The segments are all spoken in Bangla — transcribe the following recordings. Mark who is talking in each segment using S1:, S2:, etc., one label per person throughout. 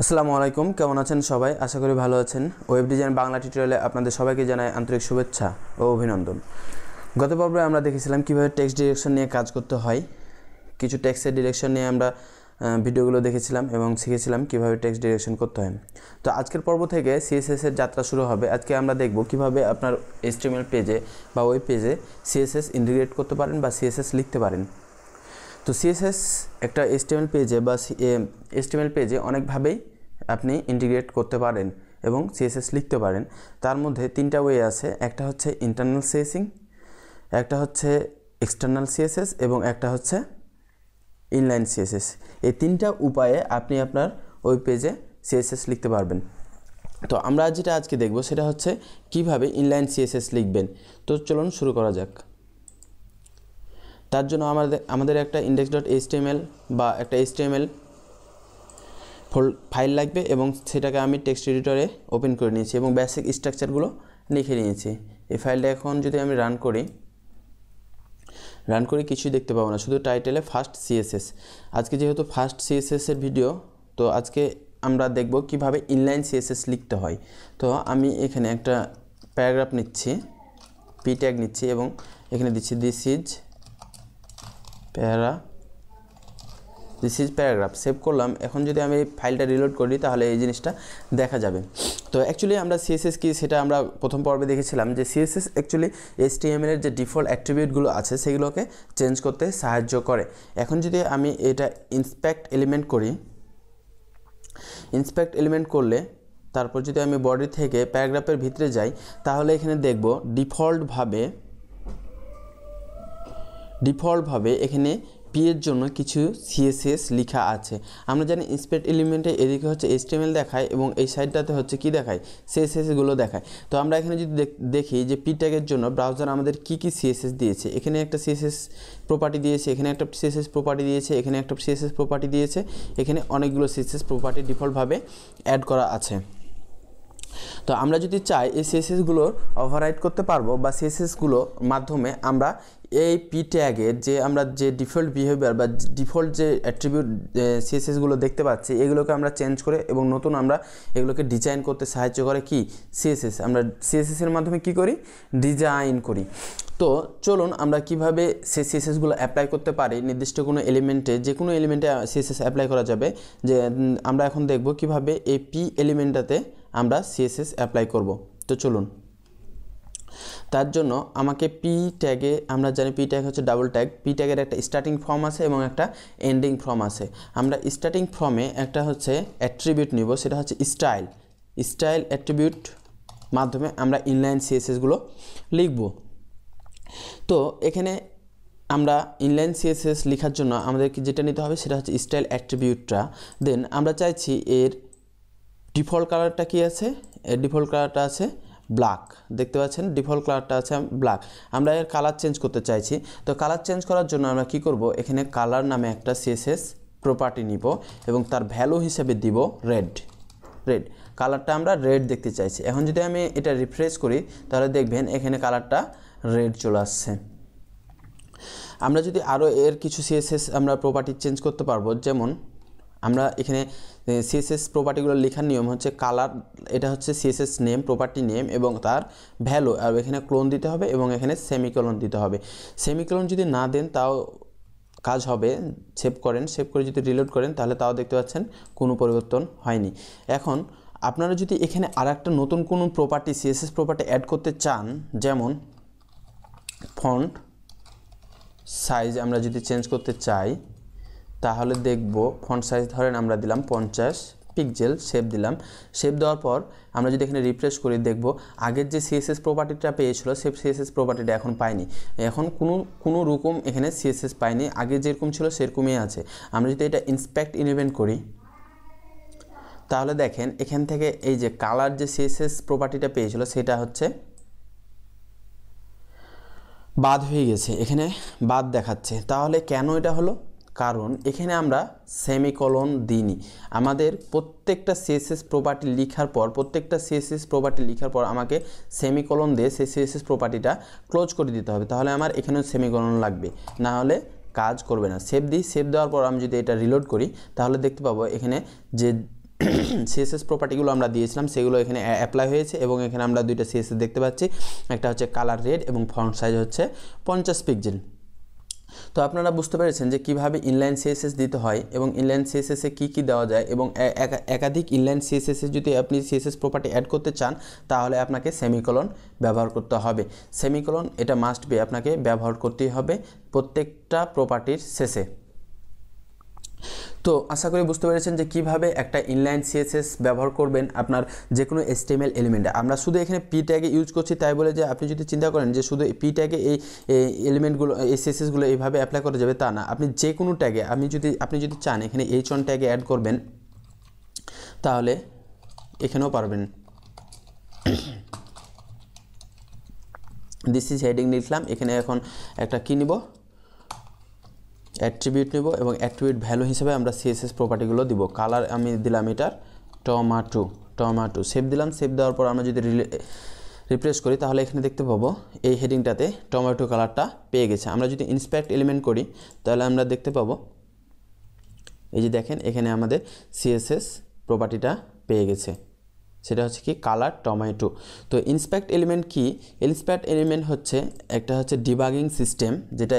S1: আসসালামু আলাইকুম, কেমন আছেন সবাই? আশা করি ভালো আছেন। ওয়েব ডিজাইন বাংলা টিউটোরিয়ালে আপনাদের সবাইকে জানাই আন্তরিক শুভেচ্ছা ও অভিনন্দন। গত পর্বে আমরা দেখেছিলাম কিভাবে টেক্সট ডিরেকশন নিয়ে কাজ করতে হয়। কিছু টেক্সটের ডিরেকশন নিয়ে আমরা ভিডিওগুলো দেখেছিলাম এবং শিখেছিলাম কিভাবে টেক্সট ডিরেকশন করতে হয়। তো আজকের পর্ব থেকে সিএসএস এর যাত্রা শুরু হবে। আজকে আমরা দেখব কিভাবে আপনার HTML পেজে বা ওয়েব পেজে সিএসএস ইন্টিগ্রেট করতে পারেন বা সিএসএস লিখতে পারেন। তো সিএসএস একটা HTML পেজে বা HTML পেজে অনেকভাবেই আপনি ইন্টিগ্রেট করতে পারেন এবং সিএসএস লিখতে পারেন। তার মধ্যে তিনটা ওয়ে আছে। একটা হচ্ছে ইন্টারনাল সিএসিং, একটা হচ্ছে এক্সটার্নাল সিএসএস এবং একটা হচ্ছে ইনলাইন সিএসএস। এই তিনটা উপায়ে আপনি আপনার ওয়েব পেজে সিএসএস লিখতে পারবেন। তো আমরা যেটা আজকে দেখব সেটা হচ্ছে কিভাবে ইনলাইন সিএসএস লিখবেন। তো চলুন শুরু করা যাক। তার জন্য আমাদের একটা index.html বা একটা HTML ফাইল লাগবে এবং সেটাকে আমি টেক্সট এডিটরে ওপেন করে নিয়েছি এবং বেসিক স্ট্রাকচারগুলো লিখে নিয়েছি। এই ফাইলটা এখন যদি আমি রান করি কিছুই দেখতে পাবো না, শুধু টাইটেলে ফার্স্ট সিএসএস। আজকে যেহেতু ফার্স্ট সিএসএস এর ভিডিও, তো আজকে আমরা দেখব কিভাবে ইনলাইন সিএসএস লিখতে হয়। তো আমি এখানে একটা প্যারাগ্রাফ নিচ্ছি, পি ট্যাগ নিচ্ছি এবং এখানে দিচ্ছি দিস ইজ প্যারাগ্রাফ। সেভ করলাম। এখন যদি আমি ফাইলটা রিলোড করি তাহলে এই জিনিসটা দেখা যাবে। তো অ্যাকচুয়ালি আমরা সিএসএস কি সেটা আমরা প্রথম পর্বে দেখেছিলাম যে সিএসএস অ্যাকচুয়ালি HTML এর যে ডিফল্ট অ্যাট্রিবিউটগুলো আছে সেগুলোকে চেঞ্জ করতে সাহায্য করে। এখন যদি আমি এটা ইন্সপেক্ট এলিমেন্ট করলে তারপর যদি আমি বডি থেকে প্যারাগ্রাফের ভিতরে যাই তাহলে এখানে দেখব ডিফল্টভাবে এখানে পি এর জন্য কিছু সিএসএস লেখা আছে। আমরা জানি ইন্সপেক্ট এলিমেন্টে এদিকে হচ্ছে HTML দেখায় এবং এই সাইডটাতে হচ্ছে কি দেখায়, সিএসএসগুলো দেখায়। তো আমরা এখানে যদি দেখি যে পি ট্যাগের জন্য ব্রাউজার আমাদের কি সিএসএস দিয়েছে। এখানে একটা সিএসএস প্রপার্টি দিয়েছে, এখানে একটা সিএসএস প্রপার্টি দিয়েছে, এখানে একটা সিএসএস প্রপার্টি দিয়েছে, এখানে অনেকগুলো সিএসএস প্রপার্টি ডিফল্টভাবে অ্যাড করা আছে। তো আমরা যদি চাই এই সিএসএসগুলোর ওভাররাইড করতে পারবো বা সিএসএসগুলোর মাধ্যমে আমরা এই পি ট্যাগের যে ডিফল্ট বিহেভিয়ার বা ডিফল্ট যে অ্যাট্রিবিউট সিএসএসগুলো দেখতে পাচ্ছি এগুলোকে আমরা চেঞ্জ করে এবং নতুন আমরা এগুলোকে ডিজাইন করতে সাহায্য করে কি সিএসএস। আমরা সিএসএসের মাধ্যমে কি করি, ডিজাইন করি। তো চলুন আমরা কিভাবে সেই সিএসএসগুলো অ্যাপ্লাই করতে পারি নির্দিষ্ট কোনো এলিমেন্টে, যে কোনো এলিমেন্টে সিএসএস অ্যাপ্লাই করা যাবে। যে আমরা এখন দেখব কিভাবে এই পি এলিমেন্টটাতে আমরা সিএসএস অ্যাপ্লাই করব। তো চলুন, তার জন্য আমাকে পি ট্যাগে, আমরা জানি পি ট্যাগ হচ্ছে ডাবল ট্যাগ। পি ট্যাগের একটা স্টার্টিং ফর্ম আছে এবং একটা এন্ডিং ফর্ম আছে। আমরা স্টার্টিং ফর্মে একটা হচ্ছে অ্যাট্রিবিউট নিব, সেটা হচ্ছে স্টাইল অ্যাট্রিবিউট মাধ্যমে আমরা ইনলাইন সিএসএসগুলো লিখব। তো এখানে আমরা ইনলাইন সিএসএস লেখার জন্য আমাদেরকে যেটা নিতে হবে সেটা হচ্ছে স্টাইল অ্যাট্রিবিউটটা। দেন আমরা চাইছি এর ডিফল্ট কালারটা কি আছে, এর ডিফল্ট কালারটা আছে ব্ল্যাক। দেখতে পাচ্ছেন ডিফল্ট কালারটা আছে ব্ল্যাক। আমরা এর কালার চেঞ্জ করতে চাইছি। তো কালার চেঞ্জ করার জন্য আমরা কি করব, এখানে কালার নামে একটা সিএসএস প্রপার্টি নিব এবং তার ভ্যালু হিসেবে দিব রেড। কালারটা আমরা রেড দেখতে চাইছি। এখন যদি আমি এটা রিফ্রেশ করি তাহলে দেখবেন এখানে কালারটা রেড চলে আসছে। আমরা যদি আরও এর কিছু সিএসএস আমরা প্রপার্টি চেঞ্জ করতে পারবো, যেমন আমরা এখানে সিএসএস প্রপার্টিগুলো লেখার নিয়ম হচ্ছে কালার, এটা হচ্ছে সিএসএস নেম, প্রপার্টি নেম এবং তার ভ্যালু, আর এখানে ক্লোন দিতে হবে এবং এখানে সেমিকোলন দিতে হবে। সেমিকোলন যদি না দেন তাও কাজ হবে। সেভ করে যদি রিলোড করেন তাহলে তাও দেখতে পাচ্ছেন কোনো পরিবর্তন হয়নি। এখন আপনারা যদি এখানে আর একটা নতুন কোনো প্রপার্টি সিএসএস প্রপার্টি অ্যাড করতে চান, যেমন ফন্ট সাইজ আমরা যদি চেঞ্জ করতে চাই তাহলে দেখব ফন্ট সাইজ ধরেন আমরা দিলাম 50 পিক্সেল, সেভ দিলাম। সেভ দেওয়ার পর আমরা যদি এখানে রিফ্রেশ করি দেখব আগের যে সিএসএস প্রপার্টিটা পেয়েছিল সেই সিএসএস প্রপার্টিটা এখন পাইনি। এখন কোনো রকম এখানে সিএসএস পাইনি, আগে যেরকম ছিল সেরকমই আছে। আমরা যদি এটা ইন্সপেক্ট ইভেন্ট করি তাহলে দেখেন এখান থেকে এই যে কালার যে সিএসএস প্রপার্টিটা পেয়েছিল সেটা হচ্ছে বাদ হয়ে গেছে, এখানে বাদ দেখাচ্ছে। তাহলে কেন এটা হলো? কারণ এখানে আমরা সেমিকোলন দিইনি। আমাদের প্রত্যেকটা সিএসএস প্রপার্টি লেখার পর আমাকে সেমিকোলন দিয়ে সেই সিএসএস প্রপার্টিটা ক্লোজ করে দিতে হবে। তাহলে আমার এখানেও সেমিকোলন লাগবে, না হলে কাজ করবে না। সেভ দেওয়ার পর আমি যদি এটা রিলোড করি তাহলে দেখতে পাবো এখানে যে সিএসএস প্রপার্টিগুলো আমরা দিয়েছিলাম সেগুলো এখানে অ্যাপ্লাই হয়েছে এবং এখানে আমরা দুইটা সিএসএস দেখতে পাচ্ছি, একটা হচ্ছে কালার রেড এবং ফন্ট সাইজ হচ্ছে 50 পিক্সেল। তো আপনারা বুঝতে পেরেছেন যে কিভাবে ইনলাইন সিএসএস দিতে হয় এবং ইনলাইন সিএসএসে কী দেওয়া যায়, এবং একাধিক ইনলাইন সিএসএসে যদি আপনি সিএসএস প্রপার্টি অ্যাড করতে চান তাহলে আপনাকে সেমিকোলন ব্যবহার করতে হবে। সেমিকোলন এটা মাস্ট বি আপনাকে ব্যবহার করতেই হবে প্রত্যেকটা প্রপার্টির শেষে। তো আশা করি বুঝতে পেরেছেন যে কিভাবে একটা ইনলাইন সিএসএস ব্যবহার করবেন আপনার যে কোনো HTML এলিমেন্টে। আমরা শুধু এখানে পি ট্যাগে ইউজ করছি তাই বলে যে আপনি যদি চিন্তা করেন যে শুধু পি ট্যাগে এই এলিমেন্টগুলো এই সিএসএসগুলো এইভাবে অ্যাপ্লাই করা যাবে তা না। আপনি যে কোনো ট্যাগে আপনি যদি চান এখানে H1 ট্যাগে অ্যাড করবেন তাহলে এখানেও পারবেন। দিস ইজ হেডিং লিখলাম, এখানে এখন একটা কী নিব, অ্যাট্রিবিউট নেব এবং অ্যাট্রিবিউট ভ্যালু হিসেবে আমরা সিএসএস প্রপার্টিগুলো দিব। কালার আমি দিলাম এটার টমাটো, সেভ দিলাম। সেভ দেওয়ার পর আমরা যদি রিফ্রেশ করি তাহলে এখানে দেখতে পাবো এই হেডিংটাতে টমেটো কালারটা পেয়ে গেছে। আমরা যদি ইন্সপেক্ট এলিমেন্ট করি তাহলে আমরা দেখতে পাবো এই যে দেখেন এখানে আমাদের সিএসএস প্রপার্টিটা পেয়ে গেছে, সেটা হচ্ছে কি কালার টমেটো। তো ইন্সপেক্ট এলিমেন্ট কি? ইন্সপেক্ট এলিমেন্ট হচ্ছে একটা হচ্ছে ডিবাগিং সিস্টেম, যেটা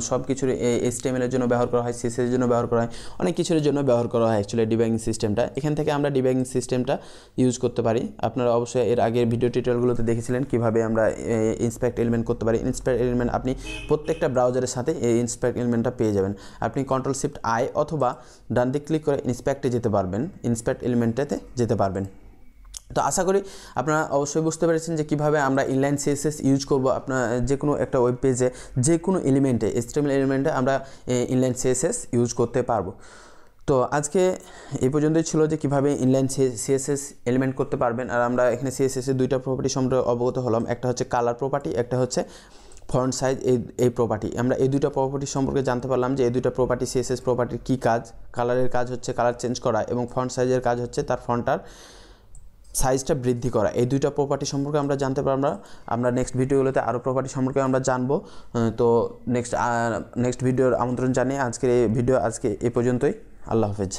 S1: সব কিছুর HTML এর জন্য ব্যবহার করা হয়, CSS এর জন্য ব্যবহার করা হয়, অনেক কিছুর জন্য ব্যবহার করা হয় অ্যাকচুয়ালি ডিবাগিং সিস্টেমটা। এখান থেকে আমরা ডিবাগিং সিস্টেমটা ইউজ করতে পারি। আপনারা অবশ্যই এর আগের ভিডিও টিউটোরিয়ালগুলোতে দেখেছিলেন কিভাবে আমরা ইন্সপেক্ট এলিমেন্ট করতে পারি। ইন্সপেক্ট এলিমেন্ট আপনি প্রত্যেকটা ব্রাউজারের সাথে এই ইন্সপেক্ট এলিমেন্টটা পেয়ে যাবেন। আপনি Ctrl+Shift+I অথবা ডান দিক ক্লিক করে ইন্সপেক্টে যেতে পারবেন, ইন্সপেক্ট এলিমেন্টেতে যেতে পারবেন। তো আশা করি আপনারা অবশ্যই বুঝতে পেরেছেন যে কীভাবে আমরা ইনলাইন সিএসএস ইউজ করব। আপনার যে কোনো একটা ওয়েব পেজে যে কোনো এলিমেন্টে HTML এলিমেন্টে আমরা ইনলাইন সিএসএস ইউজ করতে পারবো। তো আজকে এই পর্যন্তই ছিল যে কীভাবে ইনলাইন সিএসএস এলিমেন্ট করতে পারবেন। আর আমরা এখানে সিএসএসের দুইটা প্রপার্টি সম্পর্কে অবগত হলাম, একটা হচ্ছে কালার প্রপার্টি, একটা হচ্ছে ফন্ট সাইজ। এই প্রপার্টি আমরা এই দুইটা প্রপার্টি সম্পর্কে জানতে পারলাম যে এই দুইটা প্রপার্টি সিএসএস প্রপার্টির কী কাজ। কালারের কাজ হচ্ছে কালার চেঞ্জ করা এবং ফন্ট সাইজের কাজ হচ্ছে তার ফন্টটার সাইজটা বৃদ্ধি করা। এই দুইটা প্রপার্টি সম্পর্কে আমরা জানতে পারবো। আমরা নেক্সট ভিডিওগুলোতে আরও প্রপার্টি সম্পর্কে আমরা জানবো। তো নেক্সট ভিডিওর আমন্ত্রণ জানিয়ে আজকের এই ভিডিও এই পর্যন্তই। আল্লাহ হাফেজ।